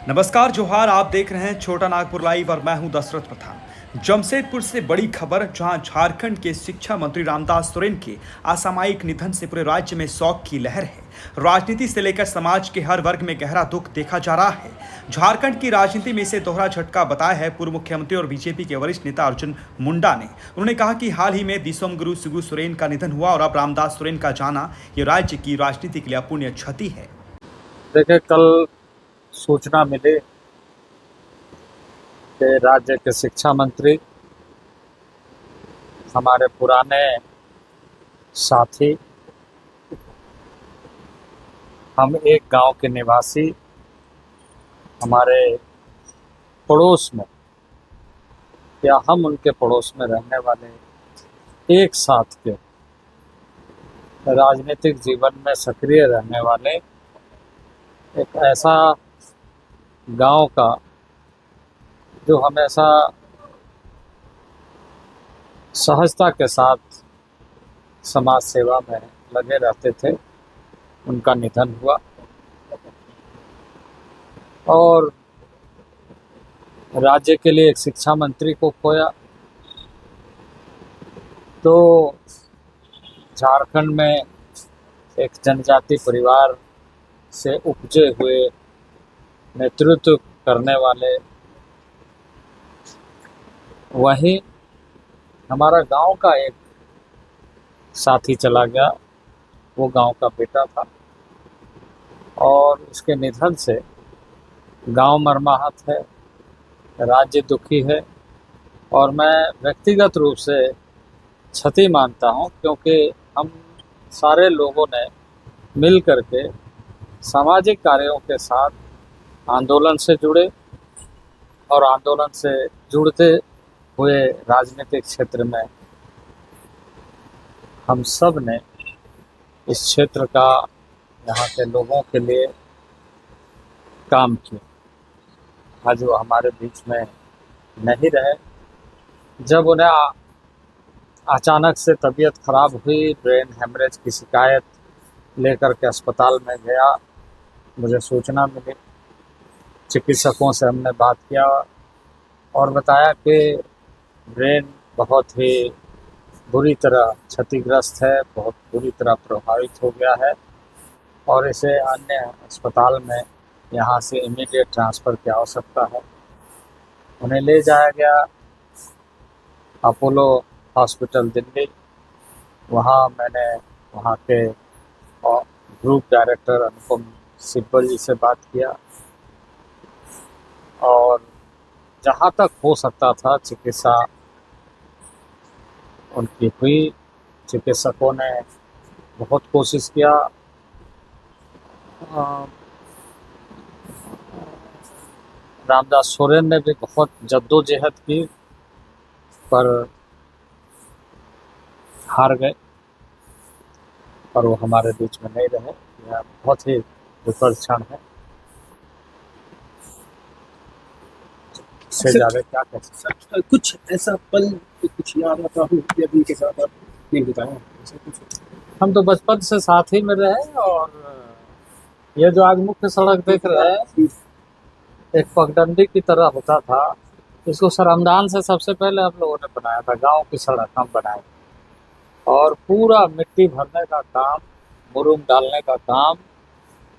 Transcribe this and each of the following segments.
नमस्कार जोहार। आप देख रहे हैं छोटा नागपुर लाइव और मैं हूं दशरथ प्रधान। जमशेदपुर से बड़ी खबर, जहां झारखंड के शिक्षा मंत्री रामदास सोरेन के असामयिक निधन से पूरे राज्य में शोक की लहर है। राजनीति से लेकर समाज के हर वर्ग में गहरा दुख देखा जा रहा है। झारखंड की राजनीति में इसे दोहरा झटका बताया है पूर्व मुख्यमंत्री और बीजेपी के वरिष्ठ नेता अर्जुन मुंडा ने। उन्होंने कहा कि हाल ही में विश्वगुरु शिबू सोरेन का निधन हुआ और अब रामदास सोरेन का जाना ये राज्य की राजनीति के लिए अपूर्णीय क्षति है। देखिए, कल सूचना मिली कि राज्य के शिक्षा मंत्री, हमारे पुराने साथी, हम एक गांव के निवासी, हमारे पड़ोस में या हम उनके पड़ोस में रहने वाले, एक साथ के राजनीतिक जीवन में सक्रिय रहने वाले एक ऐसा गांव का जो हमेशा सहजता के साथ समाज सेवा में लगे रहते थे, उनका निधन हुआ। और राज्य के लिए एक शिक्षा मंत्री को खोया तो झारखंड में एक जनजाति परिवार से उपजे हुए नेतृत्व करने वाले, वहीं हमारा गांव का एक साथी चला गया। वो गांव का बेटा था और उसके निधन से गांव मर्माहत है, राज्य दुखी है और मैं व्यक्तिगत रूप से क्षति मानता हूं, क्योंकि हम सारे लोगों ने मिल करके सामाजिक कार्यों के साथ आंदोलन से जुड़े और आंदोलन से जुड़ते हुए राजनीतिक क्षेत्र में हम सब ने इस क्षेत्र का, यहाँ के लोगों के लिए काम किया। आज वो हमारे बीच में नहीं रहे। जब उन्हें अचानक से तबीयत खराब हुई, ब्रेन हेमरेज की शिकायत लेकर के अस्पताल में गया, मुझे सूचना मिली। चिकित्सकों से हमने बात किया और बताया कि ब्रेन बहुत ही बुरी तरह क्षतिग्रस्त है, बहुत बुरी तरह प्रभावित हो गया है और इसे अन्य अस्पताल में यहाँ से इमीडिएट ट्रांसफ़र की आवश्यकता है। उन्हें ले जाया गया अपोलो हॉस्पिटल दिल्ली। वहाँ मैंने वहाँ के ग्रुप डायरेक्टर अनुपम सिब्बल जी से बात किया और जहाँ तक हो सकता था चिकित्सा उनकी हुई। चिकित्सकों ने बहुत कोशिश किया। रामदास सोरेन ने भी बहुत जद्दोजहद की, पर हार गए और वो हमारे बीच में नहीं रहे। यह बहुत ही दुखद क्षण है। इससे ज़्यादा क्या कह सकते। कुछ ऐसा पल, कुछ याद आता हो अभी के साथ आप नहीं बताया ऐसा कुछ? हम तो बचपन से साथ ही में रहे और ये जो आज मुख्य सड़क देख रहे हैं, एक पगडंडी की तरह होता था। इसको श्रमदान से सबसे पहले हम लोगों ने बनाया था। गांव की सड़क हम बनाए और पूरा मिट्टी भरने का काम, मुरुम डालने का काम,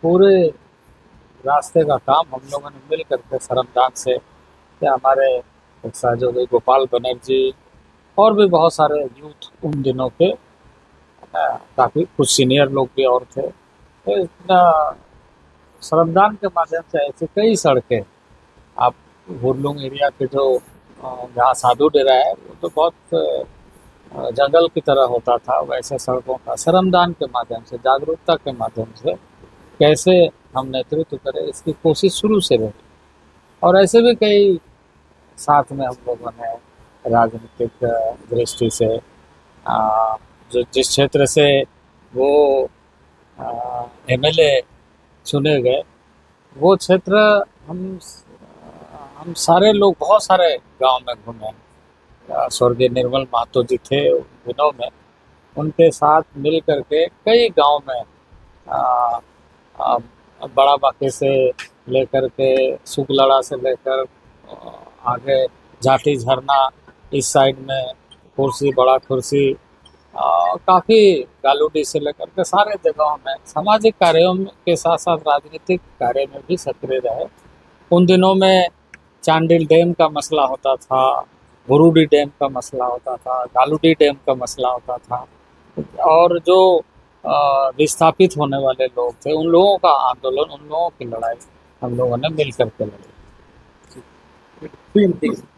पूरे रास्ते का काम हम लोगों ने मिल करके श्रमदान से, या हमारे एक सहयोगी गोपाल बनर्जी और भी बहुत सारे यूथ उन दिनों के, काफ़ी कुछ सीनियर लोग भी और थे। तो इतना श्रमदान के माध्यम से ऐसी कई सड़कें, आप हुरलुंग एरिया के जो जहाँ साधु डेरा है, वो तो बहुत जंगल की तरह होता था। वैसे सड़कों का श्रमदान के माध्यम से, जागरूकता के माध्यम से कैसे हम नेतृत्व करें, इसकी कोशिश शुरू से रही। और ऐसे भी कई साथ में हम लोगों ने राजनीतिक दृष्टि से जो जिस क्षेत्र से वो एमएलए चुने गए, वो क्षेत्र हम सारे लोग बहुत सारे गांव में घूमे। स्वर्गीय निर्मल महतो जी थे उन दिनों में, उनके साथ मिल करके कई गांव में बड़ा बाकी से लेकर के सुगलड़ा से लेकर आगे जाटी झरना, इस साइड में कुर्सी, बड़ा कुर्सी, काफ़ी गालूडी से लेकर के सारे जगहों में सामाजिक कार्यों के साथ साथ राजनीतिक कार्य में भी सक्रिय रहे। उन दिनों में चांडिल डैम का मसला होता था, बुरुडी डैम का मसला होता था, गालूडी डैम का मसला होता था, और जो विस्थापित होने वाले लोग थे उन लोगों का आंदोलन, उन लोगों की लड़ाई हम लोगों ने मिल करके लड़ी। ठीक है।